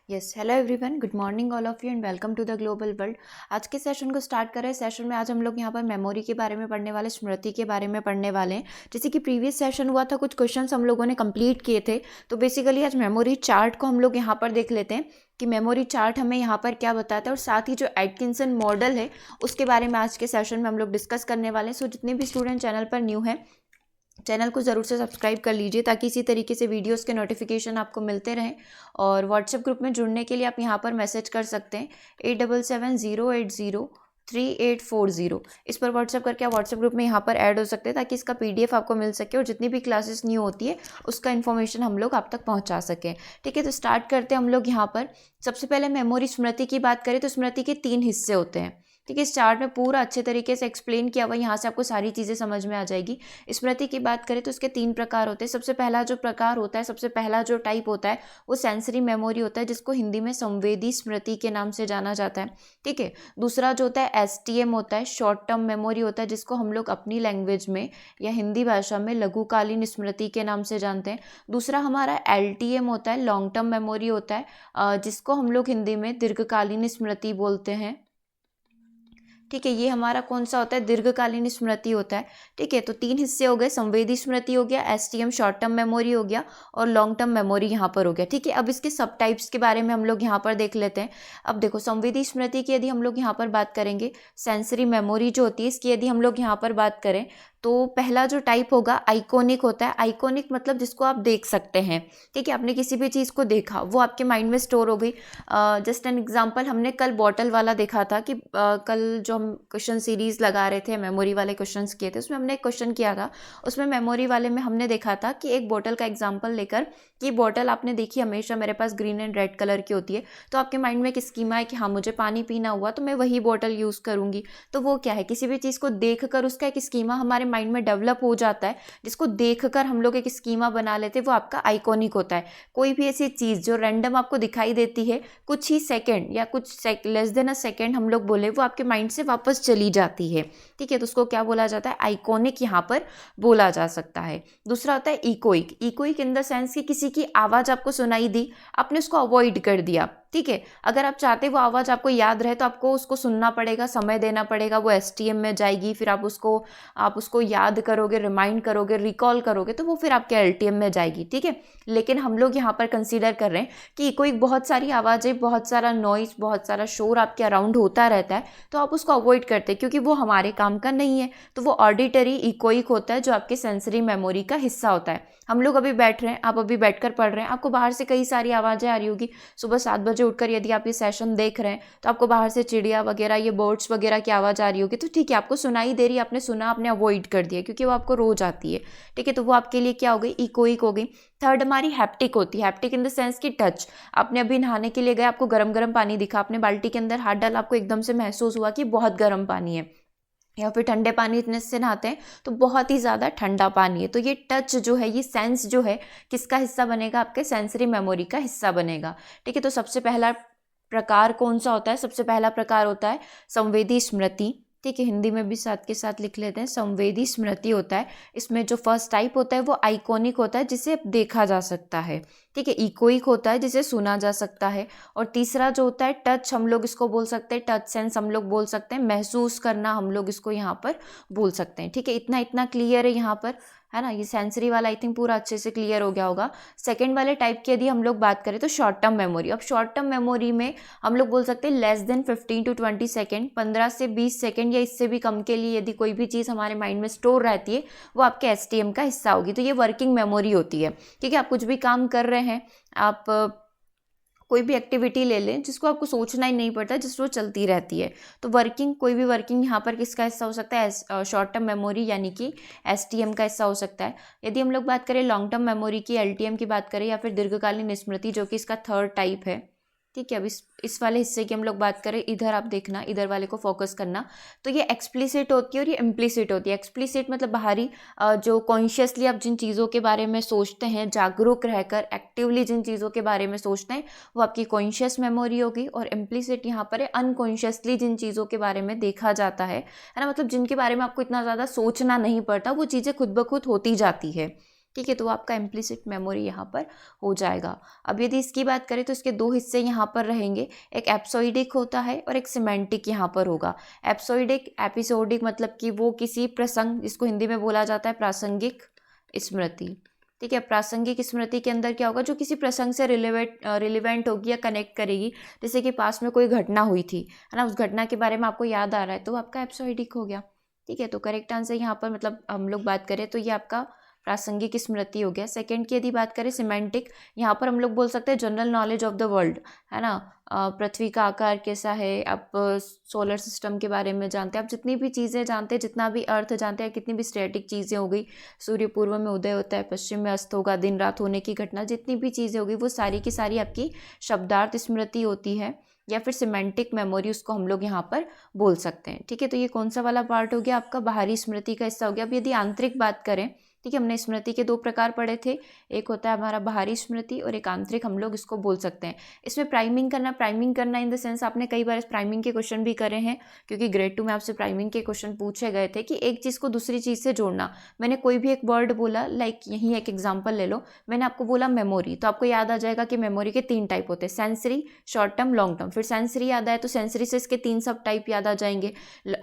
Yes, hello everyone, good morning all of you and welcome to the global world. आज के session को start करें। Session में आज हम लोग यहाँ पर मेमोरी के बारे में पढ़ने वाले, स्मृति के बारे में पढ़ने वाले हैं। जैसे कि प्रीवियस सेशन हुआ था, कुछ क्वेश्चंस हम लोगों ने कंप्लीट किए थे। तो बेसिकली आज मेमोरी चार्ट को हम लोग यहाँ पर देख लेते हैं कि मेमोरी चार्ट हमें यहाँ पर क्या बताता है, और साथ ही जो एटकिंसन मॉडल है उसके बारे में आज के सेशन में हम लोग डिस्कस करने वाले हैं। सो जितने भी स्टूडेंट चैनल पर न्यू है, चैनल को ज़रूर से सब्सक्राइब कर लीजिए ताकि इसी तरीके से वीडियोस के नोटिफिकेशन आपको मिलते रहें। और व्हाट्सएप ग्रुप में जुड़ने के लिए आप यहाँ पर मैसेज कर सकते हैं 8770803840। इस पर व्हाट्सएप करके आप व्हाट्सएप ग्रुप में यहाँ पर ऐड हो सकते हैं ताकि इसका PDF आपको मिल सके और जितनी भी क्लासेस न्यू होती है उसका इन्फॉर्मेशन हम लोग आप तक पहुँचा सकें। ठीक है, तो स्टार्ट करते हैं हम लोग यहाँ पर। सबसे पहले मेमोरी, स्मृति की बात करें तो स्मृति के 3 हिस्से होते हैं। ठीक है, इस चार्ट में पूरा अच्छे तरीके से एक्सप्लेन किया हुआ, यहाँ से आपको सारी चीज़ें समझ में आ जाएगी। स्मृति की बात करें तो इसके 3 प्रकार होते हैं। सबसे पहला जो प्रकार होता है, सबसे पहला जो टाइप होता है वो सेंसरी मेमोरी होता है, जिसको हिंदी में संवेदी स्मृति के नाम से जाना जाता है। ठीक है, दूसरा जो होता है STM होता है, शॉर्ट टर्म मेमोरी होता है, जिसको हम लोग अपनी लैंग्वेज में या हिंदी भाषा में लघुकालीन स्मृति के नाम से जानते हैं। दूसरा हमारा LTM होता है, लॉन्ग टर्म मेमोरी होता है, जिसको हम लोग हिंदी में दीर्घकालीन स्मृति बोलते हैं। ठीक है, ये हमारा कौन सा होता है, दीर्घकालीन स्मृति होता है। ठीक है, तो 3 हिस्से हो गए, संवेदी स्मृति हो गया, STM शॉर्ट टर्म मेमोरी हो गया, और लॉन्ग टर्म मेमोरी यहाँ पर हो गया। ठीक है, अब इसके सब टाइप्स के बारे में हम लोग यहाँ पर देख लेते हैं। अब देखो, संवेदी स्मृति की यदि हम लोग यहाँ पर बात करेंगे, सेंसरी मेमोरी जो होती है इसकी यदि हम लोग यहाँ पर बात करें तो पहला जो टाइप होगा आइकॉनिक होता है। आइकॉनिक मतलब जिसको आप देख सकते हैं। ठीक है, आपने किसी भी चीज़ को देखा, वो आपके माइंड में स्टोर हो गई। जस्ट एन एग्जांपल, हमने कल बॉटल वाला देखा था कि कल जो हम क्वेश्चन सीरीज लगा रहे थे, मेमोरी वाले क्वेश्चंस किए थे, उसमें हमने एक क्वेश्चन किया था। उसमें मेमोरी वाले में हमने देखा था कि एक बॉटल का एग्जाम्पल लेकर, कि बॉटल आपने देखी हमेशा मेरे पास ग्रीन एंड रेड कलर की होती है, तो आपके माइंड में एक स्कीमा है कि हाँ मुझे पानी पीना हुआ तो मैं वही बॉटल यूज़ करूँगी। तो वो क्या है, किसी भी चीज़ को देख कर उसका एक स्कीमा हमारे माइंड में डेवलप हो जाता है, जिसको देखकर हम लोग एक स्कीमा बना लेते हैं, वो आपका आइकॉनिक होता है। कोई भी ऐसी चीज़ जो रैंडम आपको दिखाई देती है, कुछ ही सेकंड या कुछ लेस देन अ सेकंड हम लोग बोले, वो आपके माइंड से वापस चली जाती है। ठीक है, तो उसको क्या बोला जाता है, आइकॉनिक यहाँ पर बोला जा सकता है। दूसरा होता है echoic. Echoic in the sense कि किसी की आवाज़ आपको सुनाई दी, आपने उसको अवॉइड कर दिया। ठीक है, अगर आप चाहते वो आवाज़ आपको याद रहे तो आपको उसको सुनना पड़ेगा, समय देना पड़ेगा, वो STM में जाएगी, फिर आप उसको याद करोगे, रिमाइंड करोगे, रिकॉल करोगे, तो वो फिर आपके LTM में जाएगी। ठीक है, लेकिन हम लोग यहाँ पर कंसीडर कर रहे हैं कि कोई बहुत सारी आवाज़ें, बहुत सारा नॉइस, बहुत सारा शोर आपके अराउंड होता रहता है, तो आप उसको अवॉइड करते हैं क्योंकि वो हमारे काम का नहीं है। तो वो ऑडिटरी इकोइक होता है, जो आपके सेंसरी मेमोरी का हिस्सा होता है। हम लोग अभी बैठ रहे हैं, आप अभी बैठकर पढ़ रहे हैं, आपको बाहर से कई सारी आवाज़ें आ रही होगी। सुबह 7 बजे उठकर यदि आप ये सेशन देख रहे हैं तो आपको बाहर से चिड़िया वगैरह, ये बर्ड्स वगैरह की आवाज़ आ रही होगी, तो ठीक है, आपको सुनाई दे रही है, आपने सुना, आपने अवॉइड कर दिया क्योंकि वो आपको रोज आती है। ठीक है, तो वो आपके लिए क्या हो गई, इकोइक हो गई। थर्ड हमारी हैप्टिक होती है। हैप्टिक इन द सेंस की टच। आपने अभी नहाने के लिए गए, आपको गरम गरम पानी दिखा, आपने बाल्टी के अंदर हाथ डाला, आपको एकदम से महसूस हुआ कि बहुत गर्म पानी है, या फिर ठंडे पानी इतने से नहाते हैं तो बहुत ही ज़्यादा ठंडा पानी है। तो ये टच जो है, ये सेंस जो है, किसका हिस्सा बनेगा, आपके सेंसरी मेमोरी का हिस्सा बनेगा। ठीक है, तो सबसे पहला प्रकार कौन सा होता है, सबसे पहला प्रकार होता है संवेदी स्मृति। ठीक है, हिंदी में भी साथ के साथ लिख लेते हैं, संवेदी स्मृति होता है। इसमें जो फर्स्ट टाइप होता है वो आइकॉनिक होता है, जिसे देखा जा सकता है। ठीक है, इकोइक होता है, जिसे सुना जा सकता है। और तीसरा जो होता है टच, हम लोग इसको बोल सकते हैं, टच सेंस हम लोग बोल सकते हैं, महसूस करना हम लोग इसको यहाँ पर बोल सकते हैं। ठीक है, इतना इतना क्लियर है यहाँ पर, है ना। ये सेंसरी वाला आई थिंक पूरा अच्छे से क्लियर हो गया होगा। सेकंड वाले टाइप की यदि हम लोग बात करें तो शॉर्ट टर्म मेमोरी। अब शॉर्ट टर्म मेमोरी में हम लोग बोल सकते हैं लेस देन 15 to 20 सेकेंड, 15 से 20 सेकेंड या इससे भी कम के लिए यदि कोई भी चीज़ हमारे माइंड में स्टोर रहती है, वो आपके STM का हिस्सा होगी। तो ये वर्किंग मेमोरी होती है। ठीक है, आप कुछ भी काम कर रहे हैं, आप कोई भी एक्टिविटी ले लें जिसको आपको सोचना ही नहीं पड़ता, जिस वो चलती रहती है, तो कोई भी वर्किंग यहाँ पर किसका हिस्सा हो सकता है, शॉर्ट टर्म मेमोरी यानी कि STM का हिस्सा हो सकता है। यदि हम लोग बात करें लॉन्ग टर्म मेमोरी की, LTM की बात करें, या फिर दीर्घकालीन स्मृति जो कि इसका थर्ड टाइप है। ठीक है, अब इस वाले हिस्से की हम लोग बात करें, इधर आप देखना, इधर वाले को फोकस करना। तो ये एक्सप्लिसिट होती है और ये इम्प्लिसिट होती है। एक्सप्लिसिट मतलब बाहरी, जो कॉन्शियसली आप जिन चीज़ों के बारे में सोचते हैं, जागरूक रहकर एक्टिवली जिन चीज़ों के बारे में सोचते हैं, वो आपकी कॉन्शियस मेमोरी होगी। और इम्प्लिसिट यहाँ पर है अनकॉन्शियसली जिन चीज़ों के बारे में देखा जाता है ना, मतलब जिनके बारे में आपको इतना ज़्यादा सोचना नहीं पड़ता, वो चीज़ें खुद ब खुद होती जाती है। ठीक है, तो वो आपका इम्प्लिसिट मेमोरी यहाँ पर हो जाएगा। अब यदि इसकी बात करें तो इसके दो हिस्से यहाँ पर रहेंगे, एक एपिसोडिक होता है और एक सिमेंटिक यहाँ पर होगा। एपिसोडिक मतलब कि वो किसी प्रसंग, जिसको हिंदी में बोला जाता है प्रासंगिक स्मृति। ठीक है, प्रासंगिक स्मृति के अंदर क्या होगा, जो किसी प्रसंग से रिलेवेंट होगी या कनेक्ट करेगी। जैसे कि पास में कोई घटना हुई थी, है ना, उस घटना के बारे में आपको याद आ रहा है, तो आपका एपिसोडिक हो गया। ठीक है, तो करेक्ट आंसर यहाँ पर, मतलब हम लोग बात करें तो ये आपका प्रासंगिक स्मृति हो गया। सेकंड की यदि बात करें सिमेंटिक, यहाँ पर हम लोग बोल सकते हैं general knowledge of the world, है ना, पृथ्वी का आकार कैसा है, आप सोलर सिस्टम के बारे में जानते हैं, आप जितनी भी चीज़ें जानते हैं, जितना भी अर्थ जानते हैं, कितनी भी स्टैटिक चीज़ें हो गई, सूर्य पूर्व में उदय होता है, पश्चिम में अस्त होगा, दिन रात होने की घटना, जितनी भी चीज़ें होगी वो सारी की सारी आपकी शब्दार्थ स्मृति होती है, या फिर सिमेंटिक मेमोरी उसको हम लोग यहाँ पर बोल सकते हैं। ठीक है, तो ये कौन सा वाला पार्ट हो गया, आपका बाहरी स्मृति का हिस्सा हो गया। अब यदि आंतरिक बात करें, ठीक है, हमने स्मृति के दो प्रकार पढ़े थे, एक होता है हमारा बाहरी स्मृति और एक आंतरिक, हम लोग इसको बोल सकते हैं। इसमें प्राइमिंग करना इन द सेंस, आपने कई बार प्राइमिंग के क्वेश्चन भी करे हैं, क्योंकि ग्रेड 2 में आपसे प्राइमिंग के क्वेश्चन पूछे गए थे कि एक चीज़ को दूसरी चीज़ से जोड़ना। मैंने कोई भी एक वर्ड बोला, लाइक यहीं एक एग्जाम्पल ले लो, मैंने आपको बोला मेमोरी, तो आपको याद आ जाएगा कि मेमोरी के 3 टाइप होते हैं, sensory, short term, long term. फिर सेंसरी याद आया तो सेंसरी से इसके 3 सब टाइप याद आ जाएंगे।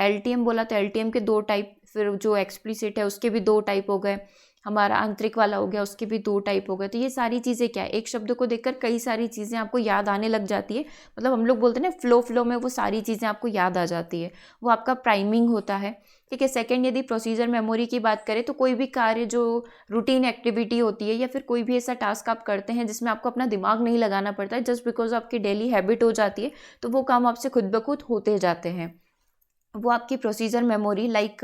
LTM बोला तो LTM के 2 टाइप, फिर जो एक्सप्लिसिट है उसके भी 2 टाइप हो गए, हमारा आंतरिक वाला हो गया उसके भी 2 टाइप हो गए। तो ये सारी चीज़ें क्या है, एक शब्द को देखकर कई सारी चीज़ें आपको याद आने लग जाती है, मतलब हम लोग बोलते हैं ना फ्लो में वो सारी चीज़ें आपको याद आ जाती है, वो आपका प्राइमिंग होता है। ठीक है, सेकंड यदि प्रोसीजर मेमोरी की बात करें तो कोई भी कार्य जो रूटीन एक्टिविटी होती है या फिर कोई भी ऐसा टास्क आप करते हैं जिसमें आपको अपना दिमाग नहीं लगाना पड़ता है, जस्ट बिकॉज आपकी डेली हैबिट हो जाती है, तो वो काम आपसे खुद ब खुद होते जाते हैं, वो आपकी प्रोसीजर मेमोरी। लाइक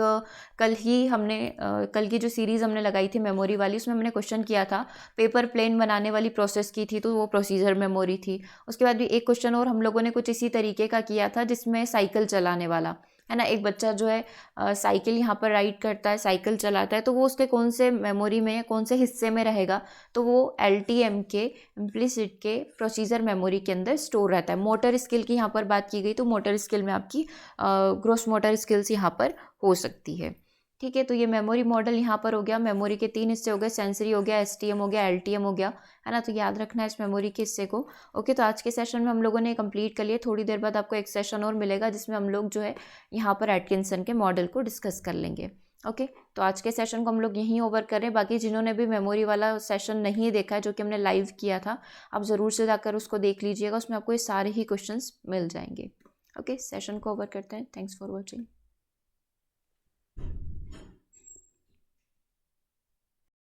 कल की जो सीरीज़ हमने लगाई थी मेमोरी वाली, उसमें हमने क्वेश्चन किया था पेपर प्लेन बनाने वाली प्रोसेस की थी, तो वो प्रोसीजर मेमोरी थी। उसके बाद भी एक क्वेश्चन और हम लोगों ने कुछ इसी तरीके का किया था, जिसमें साइकिल चलाने वाला, है ना, एक बच्चा जो है साइकिल यहाँ पर राइड करता है, साइकिल चलाता है, तो वो उसके कौन से मेमोरी में, कौन से हिस्से में रहेगा, तो वो LTM के इम्प्लिसिट के प्रोसीजर मेमोरी के अंदर स्टोर रहता है। मोटर स्किल की यहाँ पर बात की गई तो मोटर स्किल में आपकी ग्रोस मोटर स्किल्स यहाँ पर हो सकती है। ठीक है, तो ये मेमोरी मॉडल यहाँ पर हो गया। मेमोरी के 3 हिस्से हो गए, सेंसरी हो गया, STM हो गया, LTM हो गया, है ना, तो याद रखना है इस मेमोरी के हिस्से को। ओके, तो आज के सेशन में हम लोगों ने कंप्लीट कर लिया। थोड़ी देर बाद आपको एक सेशन और मिलेगा जिसमें हम लोग जो है यहाँ पर एटकिंसन के मॉडल को डिस्कस कर लेंगे। ओके, तो आज के सेशन को हम लोग यहीं ओवर करें। बाकी जिन्होंने भी मेमोरी वाला सेशन नहीं देखा है, जो कि हमने लाइव किया था, आप ज़रूर से जाकर उसको देख लीजिएगा, उसमें आपको ये सारे ही क्वेश्चंस मिल जाएंगे। ओके, सेशन को ओवर करते हैं। Thanks for watching.